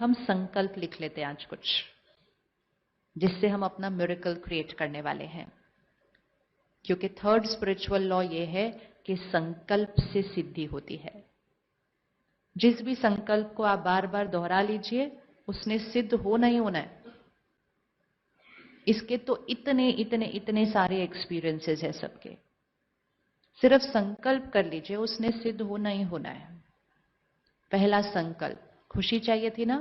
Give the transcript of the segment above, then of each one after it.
हम संकल्प लिख लेते हैं आज कुछ, जिससे हम अपना मिरेकल क्रिएट करने वाले हैं। क्योंकि थर्ड स्पिरिचुअल लॉ ये है कि संकल्प से सिद्धि होती है। जिस भी संकल्प को आप बार बार दोहरा लीजिए, उसने सिद्ध होना ही होना है। इसके तो इतने इतने इतने सारे एक्सपीरियंसेस है सबके। सिर्फ संकल्प कर लीजिए, उसने सिद्ध होना ही होना है। पहला संकल्प, खुशी चाहिए थी ना,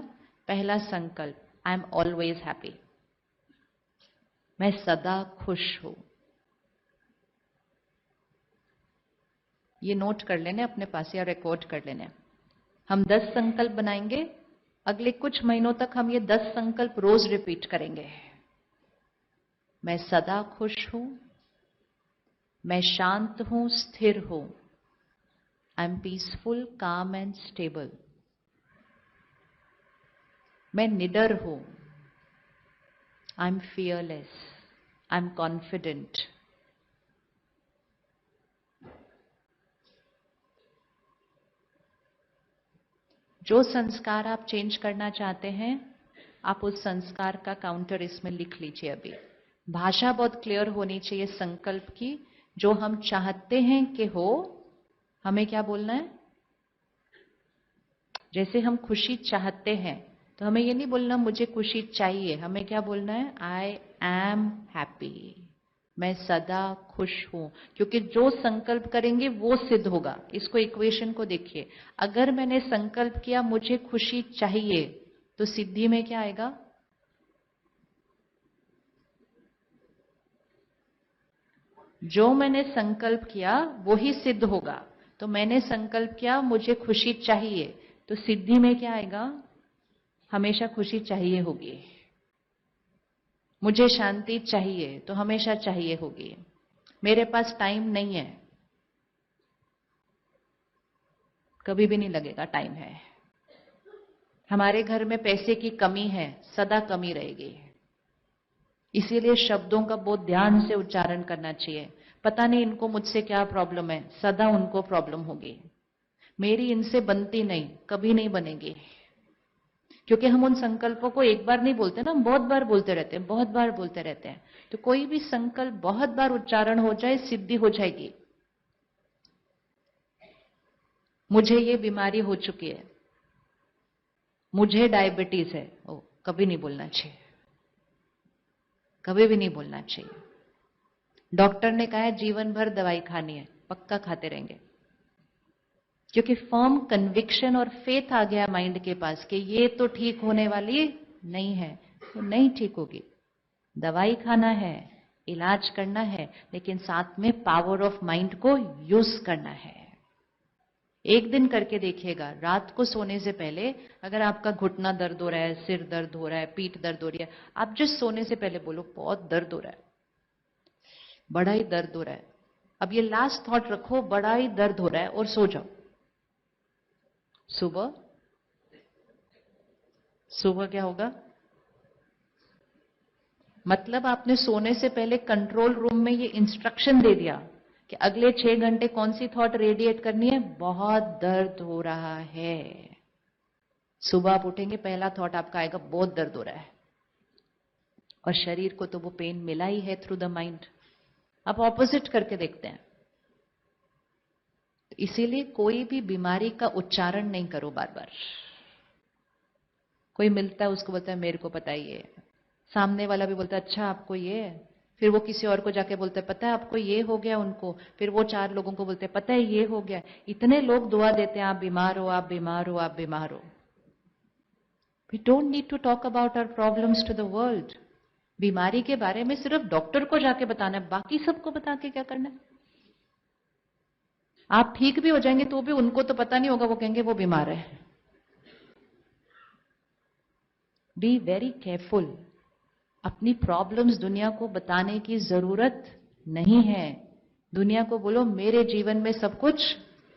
पहला संकल्प, आई एम ऑलवेज हैप्पी, मैं सदा खुश हूं। ये नोट कर लेने अपने पास या रिकॉर्ड कर लेने। हम 10 संकल्प बनाएंगे, अगले कुछ महीनों तक हम ये 10 संकल्प रोज रिपीट करेंगे। मैं सदा खुश हूं, मैं शांत हूं, स्थिर हूं, आई एम पीसफुल, काम एंड स्टेबल, मैं निडर हूं, आई am fearless, I am confident. जो संस्कार आप चेंज करना चाहते हैं, आप उस संस्कार का काउंटर इसमें लिख लीजिए। अभी भाषा बहुत क्लियर होनी चाहिए संकल्प की। जो हम चाहते हैं कि हो, हमें क्या बोलना है? जैसे हम खुशी चाहते हैं तो हमें ये नहीं बोलना मुझे खुशी चाहिए, हमें क्या बोलना है? आई एम हैप्पी, मैं सदा खुश हूं। क्योंकि जो संकल्प करेंगे वो सिद्ध होगा। इसको इक्वेशन को देखिए, अगर मैंने संकल्प किया मुझे खुशी चाहिए, तो सिद्धि में क्या आएगा? जो मैंने संकल्प किया वो ही सिद्ध होगा। तो मैंने संकल्प किया मुझे खुशी चाहिए, तो सिद्धि में क्या आएगा? हमेशा खुशी चाहिए होगी। मुझे शांति चाहिए, तो हमेशा चाहिए होगी। मेरे पास टाइम नहीं है, कभी भी नहीं लगेगा टाइम है। हमारे घर में पैसे की कमी है, सदा कमी रहेगी। इसीलिए शब्दों का बहुत ध्यान से उच्चारण करना चाहिए। पता नहीं इनको मुझसे क्या प्रॉब्लम है, सदा उनको प्रॉब्लम होगी। मेरी इनसे बनती नहीं, कभी नहीं बनेगी। क्योंकि हम उन संकल्पों को एक बार नहीं बोलते ना, हम बहुत बार बोलते रहते हैं, बहुत बार बोलते रहते हैं। तो कोई भी संकल्प बहुत बार उच्चारण हो जाए, सिद्धि हो जाएगी। मुझे ये बीमारी हो चुकी है, मुझे डायबिटीज है, ओ कभी नहीं बोलना चाहिए, कभी भी नहीं बोलना चाहिए। डॉक्टर ने कहा है जीवन भर दवाई खानी है, पक्का खाते रहेंगे। क्योंकि फर्म कन्विक्शन और फेथ आ गया माइंड के पास कि ये तो ठीक होने वाली नहीं है, तो नहीं ठीक होगी। दवाई खाना है, इलाज करना है, लेकिन साथ में पावर ऑफ माइंड को यूज करना है। एक दिन करके देखिएगा, रात को सोने से पहले अगर आपका घुटना दर्द हो रहा है, सिर दर्द हो रहा है, पीठ दर्द हो रही है, आप जस्ट सोने से पहले बोलो बहुत दर्द हो रहा है, बड़ा ही दर्द हो रहा है। अब ये लास्ट थॉट रखो, बड़ा ही दर्द हो रहा है, और सो जाओ। सुबह सुबह क्या होगा? मतलब आपने सोने से पहले कंट्रोल रूम में ये इंस्ट्रक्शन दे दिया कि अगले 6 घंटे कौन सी थॉट रेडिएट करनी है? बहुत दर्द हो रहा है। सुबह आप उठेंगे, पहला थॉट आपका आएगा बहुत दर्द हो रहा है। और शरीर को तो वो पेन मिला ही है थ्रू द माइंड। आप ऑपोजिट करके देखते हैं। इसीलिए कोई भी बीमारी का उच्चारण नहीं करो बार बार। कोई मिलता है उसको बोलता है मेरे को पता ही है, सामने वाला भी बोलता है अच्छा आपको ये है, फिर वो किसी और को जाके बोलता है पता है आपको ये हो गया उनको, फिर वो 4 लोगों को बोलते हैं पता है ये हो गया। इतने लोग दुआ देते हैं आप बीमार हो, आप बीमार हो, आप बीमार हो। We don't need to talk about our problems to the world. बीमारी के बारे में सिर्फ डॉक्टर को जाके बताना है, बाकी सबको बता के क्या करना है? आप ठीक भी हो जाएंगे तो भी उनको तो पता नहीं होगा, वो कहेंगे वो बीमार है। Be very careful. अपनी प्रॉब्लम्स दुनिया को बताने की जरूरत नहीं है। दुनिया को बोलो मेरे जीवन में सब कुछ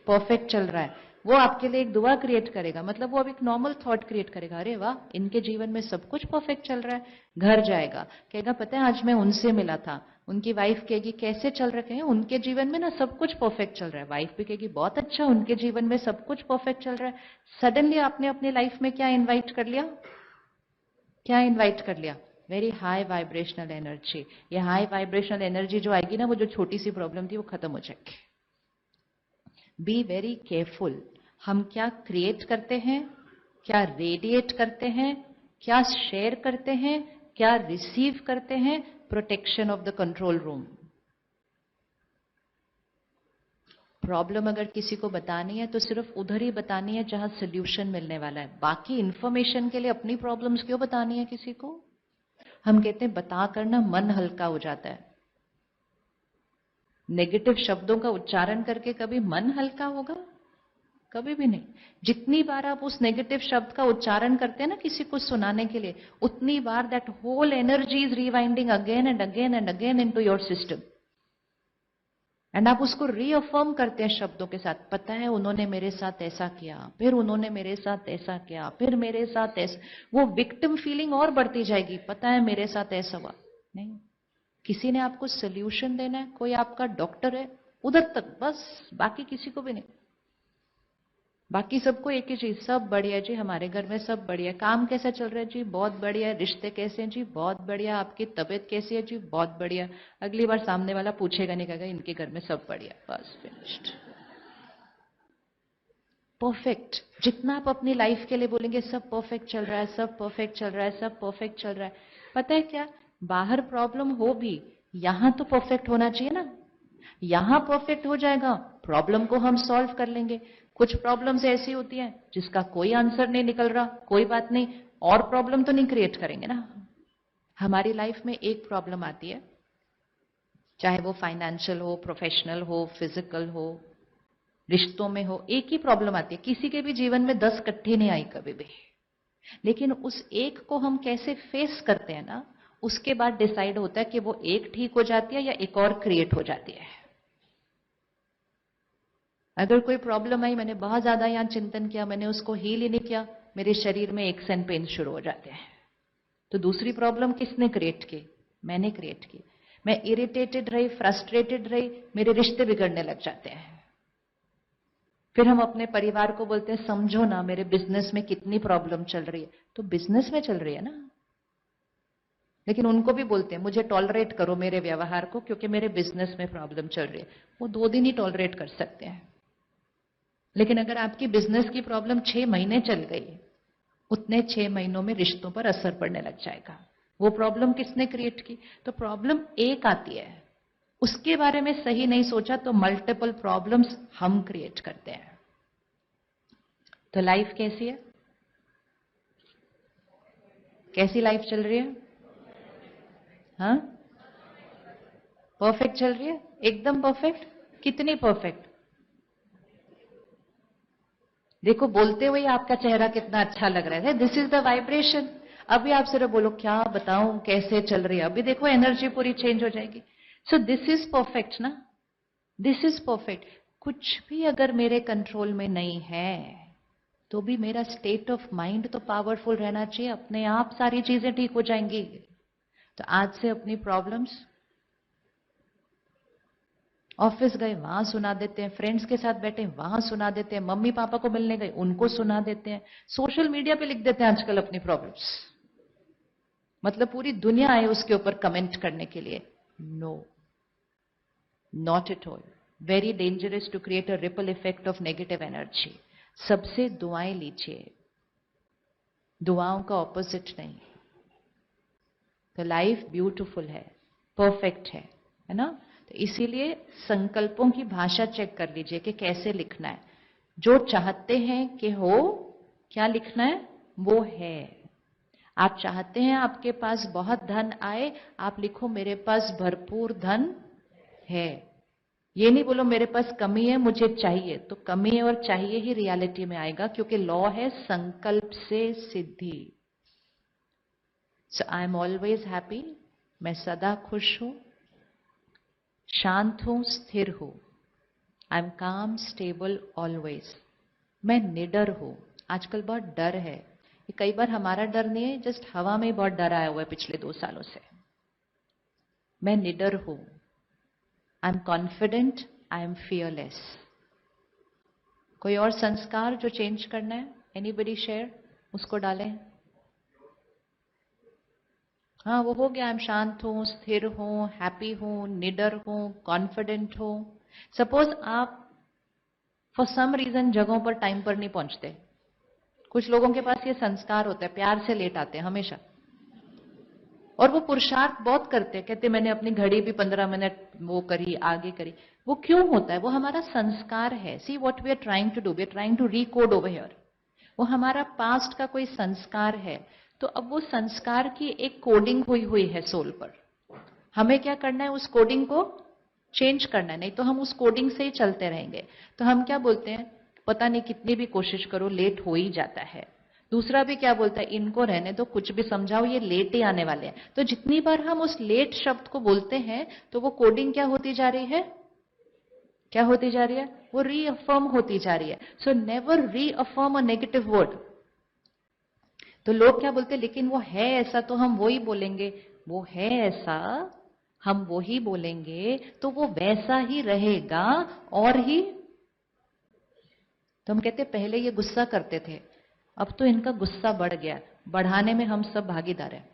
परफेक्ट चल रहा है। वो आपके लिए एक दुआ क्रिएट करेगा, मतलब वो अब एक नॉर्मल थॉट क्रिएट करेगा, अरे वाह इनके जीवन में सब कुछ परफेक्ट चल रहा है। घर जाएगा, कहेगा पता है आज मैं उनसे मिला था, उनकी वाइफ कहेगी कैसे चल रखे हैं, उनके जीवन में ना सब कुछ परफेक्ट चल रहा है। वाइफ भी कहेगी बहुत अच्छा, उनके जीवन में सब कुछ परफेक्ट चल रहा है। सडनली आपने अपनी लाइफ में क्या इन्वाइट कर लिया, क्या इन्वाइट कर लिया? Very high vibrational energy. ये हाई वाइब्रेशनल एनर्जी जो आएगी ना, वो जो छोटी सी प्रॉब्लम थी वो खत्म हो जाएगी। बी वेरी केयरफुल, हम क्या क्रिएट करते हैं, क्या रेडिएट करते हैं, क्या शेयर करते हैं, क्या रिसीव करते हैं। Protection of the control room. Problem अगर किसी को बतानी है तो सिर्फ उधर ही बतानी है जहां सोल्यूशन मिलने वाला है। बाकी इंफॉर्मेशन के लिए अपनी प्रॉब्लम्स क्यों बतानी है किसी को? हम कहते हैं बता कर ना मन हल्का हो जाता है। नेगेटिव शब्दों का उच्चारण करके कभी मन हल्का होगा? कभी भी नहीं। जितनी बार आप उस नेगेटिव शब्द का उच्चारण करते हैं ना किसी को सुनाने के लिए, उतनी बार that whole energy is rewinding again and again and again into your system. And आप उसको रीअफर्म करते हैं शब्दों के साथ, पता है उन्होंने मेरे साथ ऐसा किया, फिर उन्होंने मेरे साथ ऐसा किया, फिर मेरे साथ ऐसा। वो विक्टिम फीलिंग और बढ़ती जाएगी, पता है मेरे साथ ऐसा हुआ। नहीं, किसी ने आपको सोल्यूशन देना है, कोई आपका डॉक्टर है, उधर तक बस, बाकी किसी को भी नहीं। बाकी सबको एक ही चीज, सब बढ़िया जी, हमारे घर में सब बढ़िया। काम कैसा चल रहा है जी? बहुत बढ़िया। रिश्ते कैसे हैं जी? बहुत बढ़िया। आपकी तबीयत कैसी है जी? बहुत बढ़िया। अगली बार सामने वाला पूछेगा नहीं, कहेगा इनके घर में सब बढ़िया, बस फिनिश्ड। परफेक्ट। जितना आप अपनी लाइफ के लिए बोलेंगे सब परफेक्ट चल रहा है, सब परफेक्ट चल रहा है, सब परफेक्ट चल रहा है, पता है क्या, बाहर प्रॉब्लम हो भी यहां तो परफेक्ट होना चाहिए ना। यहां परफेक्ट हो जाएगा, प्रॉब्लम को हम सॉल्व कर लेंगे। कुछ प्रॉब्लम्स ऐसी होती हैं जिसका कोई आंसर नहीं निकल रहा, कोई बात नहीं, और प्रॉब्लम तो नहीं क्रिएट करेंगे ना। हमारी लाइफ में एक प्रॉब्लम आती है, चाहे वो फाइनेंशियल हो, प्रोफेशनल हो, फिजिकल हो, रिश्तों में हो, एक ही प्रॉब्लम आती है। किसी के भी जीवन में 10 इकट्ठी नहीं आई कभी भी, लेकिन उस एक को हम कैसे फेस करते हैं ना, उसके बाद डिसाइड होता है कि वो एक ठीक हो जाती है या एक और क्रिएट हो जाती है। अगर कोई प्रॉब्लम आई, मैंने बहुत ज्यादा यहां चिंतन किया, मैंने उसको हील ही नहीं किया, मेरे शरीर में एक्स एंड पेन शुरू हो जाते हैं। तो दूसरी प्रॉब्लम किसने क्रिएट की? मैंने क्रिएट की। मैं इरिटेटेड रही, फ्रस्ट्रेटेड रही, मेरे रिश्ते बिगड़ने लग जाते हैं। फिर हम अपने परिवार को बोलते हैं समझो ना मेरे बिजनेस में कितनी प्रॉब्लम चल रही है। तो बिजनेस में चल रही है ना, लेकिन उनको भी बोलते हैं मुझे टॉलरेट करो मेरे व्यवहार को, क्योंकि मेरे बिजनेस में प्रॉब्लम चल रही है। वो 2 दिन ही टॉलरेट कर सकते हैं, लेकिन अगर आपकी बिजनेस की प्रॉब्लम 6 महीने चल गई, उतने 6 महीनों में रिश्तों पर असर पड़ने लग जाएगा। वो प्रॉब्लम किसने क्रिएट की? तो प्रॉब्लम एक आती है, उसके बारे में सही नहीं सोचा तो मल्टीपल प्रॉब्लम्स हम क्रिएट करते हैं। तो लाइफ कैसी है? कैसी लाइफ चल रही है? हाँ, परफेक्ट चल रही है, एकदम परफेक्ट। कितनी परफेक्ट? देखो बोलते हुए आपका चेहरा कितना अच्छा लग रहा है, दिस इज द वाइब्रेशन। अभी आप सिर्फ बोलो क्या बताऊं कैसे चल रही है, अभी देखो एनर्जी पूरी चेंज हो जाएगी। सो दिस इज परफेक्ट ना, दिस इज परफेक्ट। कुछ भी अगर मेरे कंट्रोल में नहीं है तो भी मेरा स्टेट ऑफ माइंड तो पावरफुल रहना चाहिए, अपने आप सारी चीजें ठीक हो जाएंगी। तो आज से अपनी प्रॉब्लम्स, ऑफिस गए वहां सुना देते हैं, फ्रेंड्स के साथ बैठे वहां सुना देते हैं, मम्मी पापा को मिलने गए उनको सुना देते हैं, सोशल मीडिया पे लिख देते हैं आजकल अपनी प्रॉब्लम्स, मतलब पूरी दुनिया आए उसके ऊपर कमेंट करने के लिए। No, not at all. Very dangerous to create a ripple effect of negative energy. सबसे दुआएं लीजिए, दुआओं का ऑपोजिट नहीं। तो लाइफ ब्यूटीफुल है, परफेक्ट है ना। तो इसीलिए संकल्पों की भाषा चेक कर लीजिए कि कैसे लिखना है। जो चाहते हैं कि हो, क्या लिखना है? वो है। आप चाहते हैं आपके पास बहुत धन आए, आप लिखो मेरे पास भरपूर धन है। ये नहीं बोलो मेरे पास कमी है मुझे चाहिए, तो कमी है और चाहिए ही रियलिटी में आएगा, क्योंकि लॉ है संकल्प से सिद्धि। सो आई एम ऑलवेज हैप्पी, मैं सदा खुश हूं, शांत हूं, स्थिर हूं। आई एम काम स्टेबल ऑलवेज। मैं निडर हूं। आजकल बहुत डर है। ये कई बार हमारा डर नहीं है, जस्ट हवा में ही बहुत डर आया हुआ है पिछले 2 सालों से। मैं निडर हूं। I am confident, I am fearless. कोई और संस्कार जो चेंज करना है? Anybody share? उसको डालें। हाँ, वो हो गया। आई एम शांत हूं, स्थिर हूं, हैप्पी हूं, निडर हूं, कॉन्फिडेंट हूं। सपोज आप फॉर सम रीजन जगहों पर टाइम पर नहीं पहुंचते। कुछ लोगों के पास ये संस्कार होता है, प्यार से लेट आते हैं हमेशा, और वो पुरुषार्थ बहुत करते हैं। कहते मैंने अपनी घड़ी भी 15 मिनट वो करी, आगे करी। वो क्यों होता है? वो हमारा संस्कार है। See what we are trying to do, we are trying to record over here. वो हमारा पास्ट का कोई संस्कार है। तो अब वो संस्कार की एक कोडिंग हुई हुई है सोल पर। हमें क्या करना है? उस कोडिंग को चेंज करना है, नहीं तो हम उस कोडिंग से ही चलते रहेंगे। तो हम क्या बोलते हैं? पता नहीं कितनी भी कोशिश करो, लेट हो ही जाता है। दूसरा भी क्या बोलता है? इनको रहने दो, कुछ भी समझाओ, ये लेट ही आने वाले हैं। तो जितनी बार हम उस लेट शब्द को बोलते हैं, तो वो कोडिंग क्या होती जा रही है? क्या होती जा रही है? वो रीअफर्म होती जा रही है। So never reaffirm a negative word. तो लोग क्या बोलते हैं? लेकिन वो है ऐसा, तो हम वो ही बोलेंगे। वो है ऐसा, हम वो ही बोलेंगे, तो वो वैसा ही रहेगा। और ही तो हम कहते पहले ये गुस्सा करते थे, अब तो इनका गुस्सा बढ़ गया। बढ़ाने में हम सब भागीदार हैं।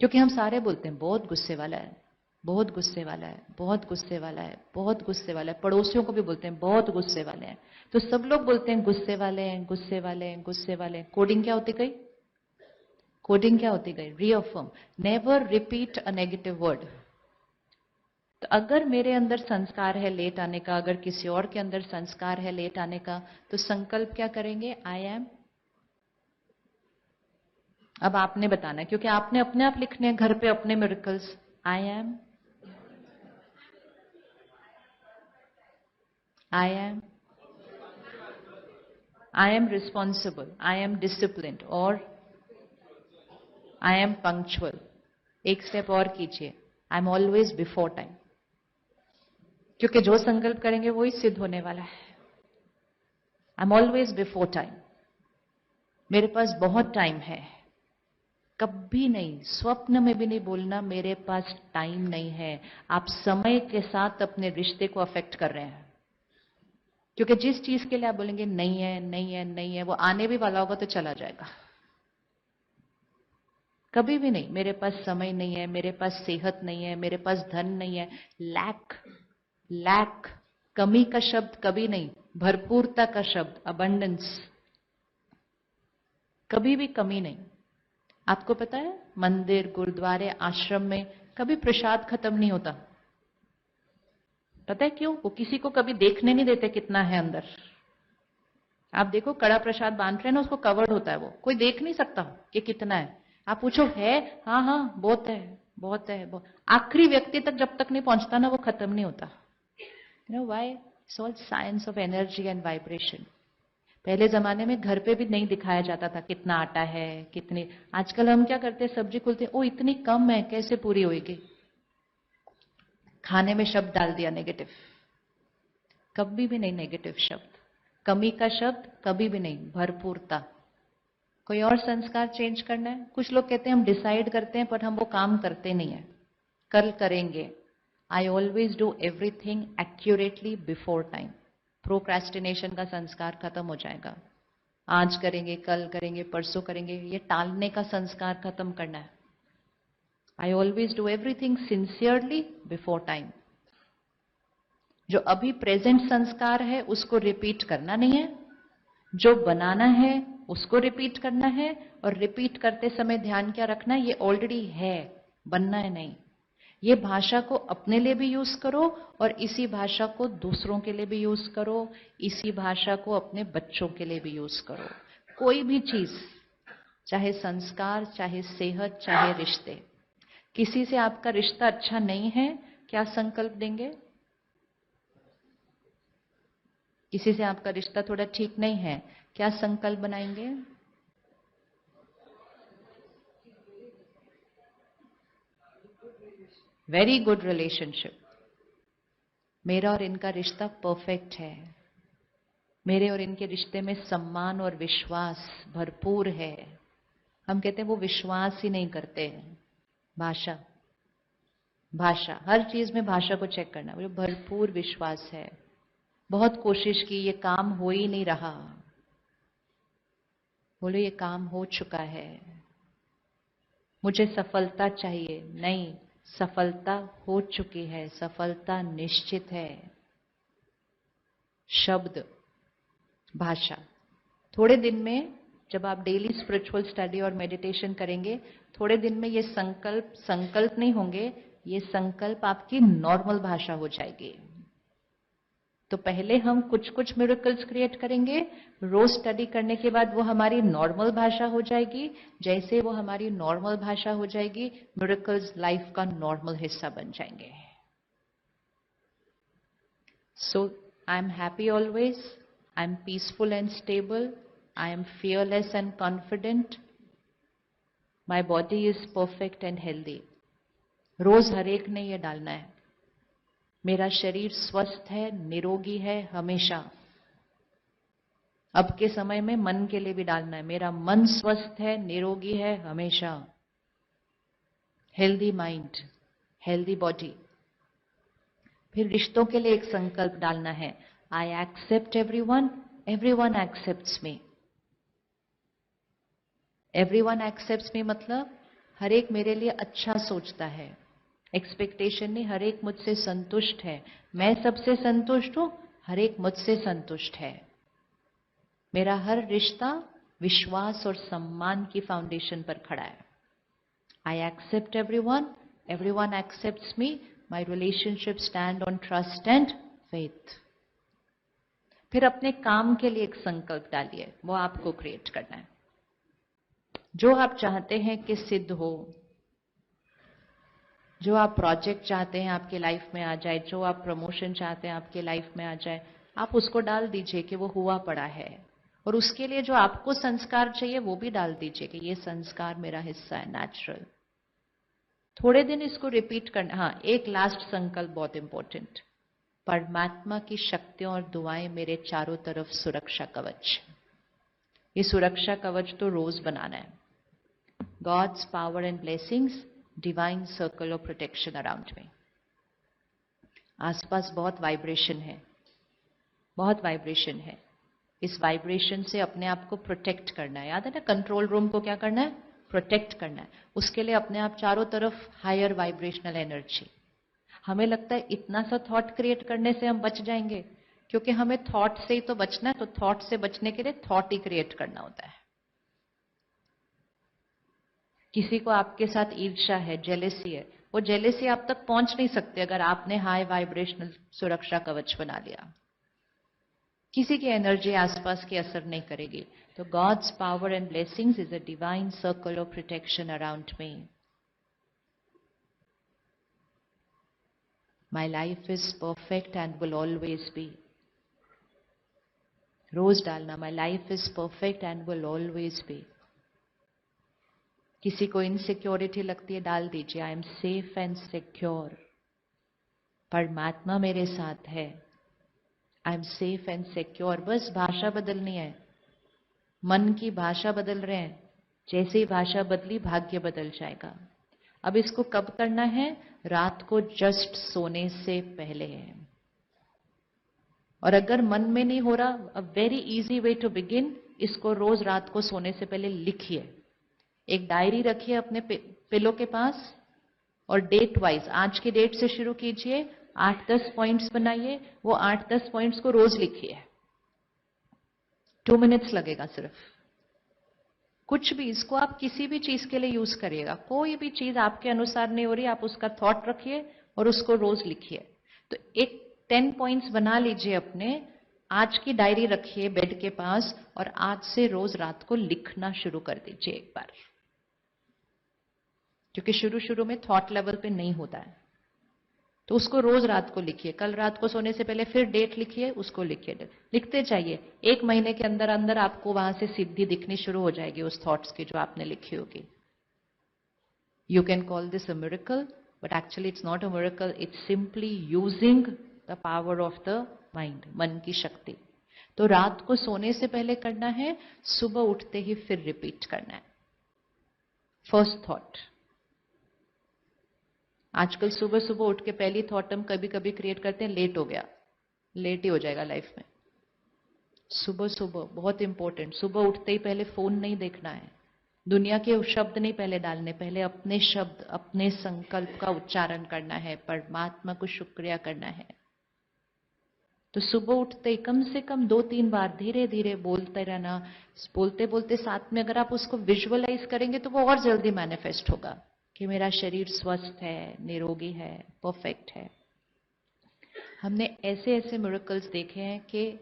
क्योंकि हम सारे बोलते हैं बहुत गुस्से वाला है, बहुत गुस्से वाला है, बहुत गुस्से वाला है, बहुत गुस्से वाला है। पड़ोसियों को भी बोलते हैं बहुत गुस्से वाले हैं। तो सब लोग बोलते हैं गुस्से वाले हैं, गुस्से वाले हैं, गुस्से वाले हैं। कोडिंग क्या होती गई? कोडिंग क्या होती गई? Reaffirm. Never repeat a negative word. तो अगर मेरे अंदर संस्कार है लेट आने का, अगर किसी और के अंदर संस्कार है लेट आने का, तो संकल्प क्या करेंगे? I am. अब आपने बताना है, क्योंकि आपने अपने आप लिखने हैं घर पे अपने miracles. I am, I am, I am responsible, I am disciplined, और आई एम पंक्चुअल। एक स्टेप और कीजिए, I am always before time. क्योंकि जो संकल्प करेंगे वही सिद्ध होने वाला है। I am always before time. मेरे पास बहुत टाइम है। कभी नहीं, स्वप्न में भी नहीं बोलना मेरे पास टाइम नहीं है। आप समय के साथ अपने रिश्ते को अफेक्ट कर रहे हैं। क्योंकि जिस चीज के लिए आप बोलेंगे नहीं है, नहीं है, नहीं है, वो आने भी वाला होगा तो चला जाएगा। कभी भी नहीं, मेरे पास समय नहीं है, मेरे पास सेहत नहीं है, मेरे पास धन नहीं है। लैक, लैक, कमी का शब्द कभी नहीं। भरपूरता का शब्द, अबंडेंस। कभी भी कमी नहीं। आपको पता है मंदिर, गुरुद्वारे, आश्रम में कभी प्रसाद खत्म नहीं होता। पता है क्यों? वो किसी को कभी देखने नहीं देते कितना है अंदर। आप देखो कड़ा प्रसाद बांट रहे हैं ना, उसको कवर्ड होता है, वो कोई देख नहीं सकता कि कितना है। आप पूछो है? हाँ हाँ बहुत है, बहुत है, बहुत। आखिरी व्यक्ति तक जब तक नहीं पहुंचता ना, वो खत्म नहीं होता। You know why? It's all science of energy and vibration. पहले जमाने में घर पे भी नहीं दिखाया जाता था कितना आटा है, कितनी। आजकल हम क्या करते हैं? सब्जी खुलते, ओ इतनी कम है, कैसे पूरी होगी? खाने में शब्द डाल दिया नेगेटिव। कभी भी नहीं नेगेटिव शब्द। कमी का शब्द कभी भी नहीं। भरपूरता। कोई और संस्कार चेंज करना है? कुछ लोग कहते हैं हम डिसाइड करते हैं पर हम वो काम करते नहीं है। कल करेंगे। I always do everything accurately before time. Procrastination का संस्कार खत्म हो जाएगा। आज करेंगे, कल करेंगे, परसों करेंगे, ये टालने का संस्कार खत्म करना है। I always do everything sincerely before time. जो अभी प्रेजेंट संस्कार है उसको रिपीट करना नहीं है, जो बनाना है उसको रिपीट करना है। और रिपीट करते समय ध्यान क्या रखना है? ये ऑलरेडी है, बनना है नहीं। ये भाषा को अपने लिए भी यूज करो और इसी भाषा को दूसरों के लिए भी यूज करो। इसी भाषा को अपने बच्चों के लिए भी यूज करो। कोई भी चीज, चाहे संस्कार, चाहे सेहत, चाहे रिश्ते। किसी से आपका रिश्ता अच्छा नहीं है, क्या संकल्प देंगे? किसी से आपका रिश्ता थोड़ा ठीक नहीं है, क्या संकल्प बनाएंगे? Very good relationship. मेरा और इनका रिश्ता परफेक्ट है। मेरे और इनके रिश्ते में सम्मान और विश्वास भरपूर है। हम कहते हैं वो विश्वास ही नहीं करते। भाषा, भाषा, हर चीज में भाषा को चेक करना। मुझे भरपूर विश्वास है, बहुत कोशिश की, ये काम हो ही नहीं रहा। बोलो ये काम हो चुका है, मुझे सफलता चाहिए। नहीं, सफलता हो चुकी है, सफलता निश्चित है। शब्द, भाषा, थोड़े दिन में जब आप डेली स्पिरिचुअल स्टडी और मेडिटेशन करेंगे, थोड़े दिन में ये संकल्प संकल्प नहीं होंगे, ये संकल्प आपकी नॉर्मल भाषा हो जाएगी। तो पहले हम कुछ कुछ मिरेकल्स क्रिएट करेंगे, रोज स्टडी करने के बाद वो हमारी नॉर्मल भाषा हो जाएगी। जैसे वो हमारी नॉर्मल भाषा हो जाएगी, मिरेकल्स लाइफ का नॉर्मल हिस्सा बन जाएंगे। So I am happy always, I am peaceful and stable, I am fearless and confident, my body is perfect and healthy. रोज हर एक ने ये डालना है। मेरा शरीर स्वस्थ है, निरोगी है हमेशा। अब के समय में मन के लिए भी डालना है, मेरा मन स्वस्थ है, निरोगी है हमेशा। Healthy mind, healthy body. फिर रिश्तों के लिए एक संकल्प डालना है, I accept everyone, everyone accepts me. Everyone accepts me मतलब हर एक मेरे लिए अच्छा सोचता है। एक्सपेक्टेशन नहीं, हर एक मुझसे संतुष्ट है। मैं सबसे संतुष्ट हूं, हर एक मुझसे संतुष्ट है। मेरा हर रिश्ता विश्वास और सम्मान की फाउंडेशन पर खड़ा है। I accept everyone, everyone accepts me, my relationship stand on trust and faith. फिर अपने काम के लिए एक संकल्प डालिए, वो आपको क्रिएट करना है। जो आप चाहते हैं कि सिद्ध हो, जो आप प्रोजेक्ट चाहते हैं आपके लाइफ में आ जाए, जो आप प्रमोशन चाहते हैं आपके लाइफ में आ जाए, आप उसको डाल दीजिए कि वो हुआ पड़ा है। और उसके लिए जो आपको संस्कार चाहिए वो भी डाल दीजिए कि ये संस्कार मेरा हिस्सा है, नेचुरल। थोड़े दिन इसको रिपीट करना। हाँ, एक लास्ट संकल्प बहुत इंपॉर्टेंट, परमात्मा की शक्तियों और दुआएं मेरे चारों तरफ सुरक्षा कवच। ये सुरक्षा कवच तो रोज बनाना है। God's power and blessings, divine circle of protection around में। आसपास बहुत वाइब्रेशन है, बहुत वाइब्रेशन है। इस वाइब्रेशन से अपने आप को प्रोटेक्ट करना है। याद है ना, कंट्रोल रूम को क्या करना है? प्रोटेक्ट करना है। उसके लिए अपने आप चारों तरफ हायर वाइब्रेशनल एनर्जी। हमें लगता है इतना सा थॉट क्रिएट करने से हम बच जाएंगे, क्योंकि हमें थॉट से ही तो बचना है। तो थॉट से बचने के लिए थॉट ही क्रिएट करना होता है। किसी को आपके साथ ईर्ष्या है, जेलेसी है, वो जेलेसी आप तक पहुंच नहीं सकते अगर आपने हाई वाइब्रेशनल सुरक्षा कवच बना लिया। किसी की एनर्जी आसपास की असर नहीं करेगी। तो God's power and blessings is a divine circle of protection around me. My life is perfect and will always be. रोज डालना, my life is perfect and will always be. किसी को इनसिक्योरिटी लगती है, डाल दीजिए, I am safe and secure, परमात्मा मेरे साथ है, I am safe and secure. बस भाषा बदलनी है, मन की भाषा बदल रहे हैं। जैसे ही भाषा बदली, भाग्य बदल जाएगा। अब इसको कब करना है? रात को जस्ट सोने से पहले है। और अगर मन में नहीं हो रहा, a very easy way to begin, इसको रोज रात को सोने से पहले लिखिए। एक डायरी रखिए अपने पिलो के पास और डेट वाइज, आज की डेट से शुरू कीजिए, 8-10 पॉइंट्स बनाइए। वो 8-10 पॉइंट्स को रोज लिखिए। 2 मिनट्स लगेगा सिर्फ। कुछ भी, इसको आप किसी भी चीज के लिए यूज करिएगा। कोई भी चीज आपके अनुसार नहीं हो रही, आप उसका थॉट रखिए और उसको रोज लिखिए। तो एक 10 पॉइंट्स बना लीजिए अपने, आज की डायरी रखिए बेड के पास और आज से रोज रात को लिखना शुरू कर दीजिए एक बार। क्योंकि शुरू शुरू में थॉट लेवल पे नहीं होता है, तो उसको रोज रात को लिखिए। कल रात को सोने से पहले फिर डेट लिखिए, उसको लिखिए। लिखते जाइए। 1 महीने के अंदर अंदर आपको वहां से सिद्धि दिखनी शुरू हो जाएगी उस थॉट्स की जो आपने लिखी होगी। You can call this a miracle, but actually it's not a miracle, it's simply using the power of the mind, मन की शक्ति। तो रात को सोने से पहले करना है, सुबह उठते ही फिर रिपीट करना है। First thought. आजकल सुबह सुबह उठ के पहली थॉट हम कभी कभी क्रिएट करते हैं, लेट हो गया। लेट ही हो जाएगा लाइफ में। सुबह सुबह बहुत इंपॉर्टेंट। सुबह उठते ही पहले फोन नहीं देखना है, दुनिया के शब्द नहीं पहले डालने, पहले अपने शब्द, अपने संकल्प का उच्चारण करना है, परमात्मा को शुक्रिया करना है। तो सुबह उठते ही कम से कम 2-3 बार धीरे धीरे बोलते रहना। बोलते बोलते साथ में अगर आप उसको विजुअलाइज करेंगे तो वो और जल्दी मैनिफेस्ट होगा कि मेरा शरीर स्वस्थ है, निरोगी है, परफेक्ट है। हमने ऐसे ऐसे मिरेकल्स देखे हैं कि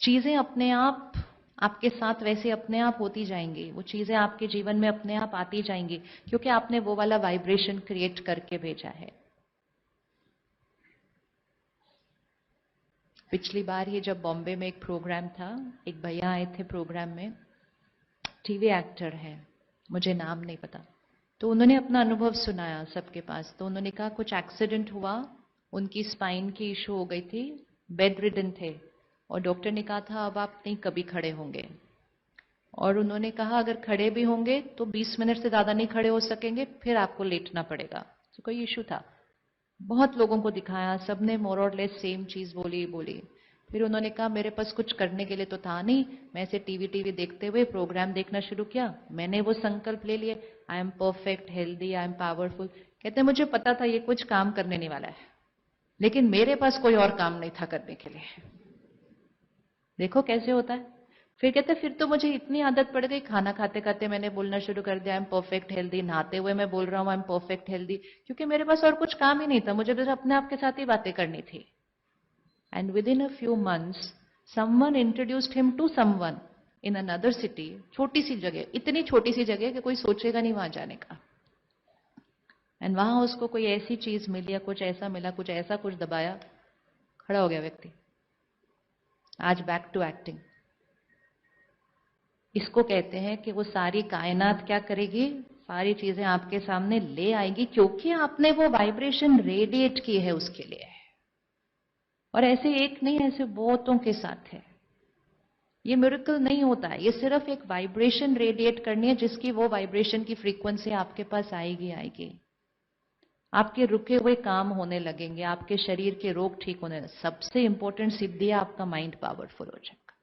चीजें अपने आप आपके साथ वैसे अपने आप होती जाएंगी, वो चीजें आपके जीवन में अपने आप आती जाएंगी, क्योंकि आपने वो वाला वाइब्रेशन क्रिएट करके भेजा है। पिछली बार ही जब बॉम्बे में एक प्रोग्राम था, एक भैया आए थे प्रोग्राम में, टीवी एक्टर है, मुझे नाम नहीं पता। तो उन्होंने अपना अनुभव सुनाया सबके पास। तो उन्होंने कहा कुछ एक्सीडेंट हुआ, उनकी स्पाइन की इशू हो गई थी, बेड रिडन थे, और डॉक्टर ने कहा था अब आप नहीं कभी खड़े होंगे। और उन्होंने कहा अगर खड़े भी होंगे तो 20 मिनट से ज्यादा नहीं खड़े हो सकेंगे, फिर आपको लेटना पड़ेगा। तो कोई इशू था, बहुत लोगों को दिखाया, सबने मोर और लेस सेम चीज बोली। फिर उन्होंने कहा मेरे पास कुछ करने के लिए तो था नहीं, मैं ऐसे टीवी देखते हुए प्रोग्राम देखना शुरू किया, मैंने वो संकल्प ले लिए, I am perfect, healthy, I am powerful. कहते मुझे पता था ये कुछ काम करने नहीं वाला है, लेकिन मेरे पास कोई और काम नहीं था करने के लिए। देखो कैसे होता है। फिर कहते फिर तो मुझे इतनी आदत पड़ गई, खाना खाते खाते मैंने बोलना शुरू कर दिया आई एम परफेक्ट हेल्दी, नहाते हुए मैं बोल रहा हूँ आई एम परफेक्ट हेल्दी, क्योंकि मेरे पास और कुछ काम ही नहीं था, मुझे बस अपने आप के साथ ही बातें करनी थी। And within a few months someone introduced him to someone in another city, छोटी सी जगह, इतनी छोटी सी जगह कि कोई सोचेगा नहीं वहां जाने का। एंड वहां उसको कोई ऐसी चीज मिली या कुछ ऐसा मिला, कुछ ऐसा कुछ दबाया, खड़ा हो गया व्यक्ति। आज बैक टू एक्टिंग। इसको कहते हैं कि वो सारी कायनात क्या करेगी, सारी चीजें आपके सामने ले आएगी, क्योंकि आपने वो वाइब्रेशन रेडिएट की है उसके लिए। और ऐसे एक नहीं, ऐसे बहुतों के साथ है। ये मिरेकल नहीं होता है, ये सिर्फ एक वाइब्रेशन रेडिएट करनी है, जिसकी वो वाइब्रेशन की फ्रीक्वेंसी आपके पास आएगी। आपके रुके हुए काम होने लगेंगे, आपके शरीर के रोग ठीक होने लगेंगे। सबसे इंपॉर्टेंट सिद्धि है आपका माइंड पावरफुल हो जाएगा।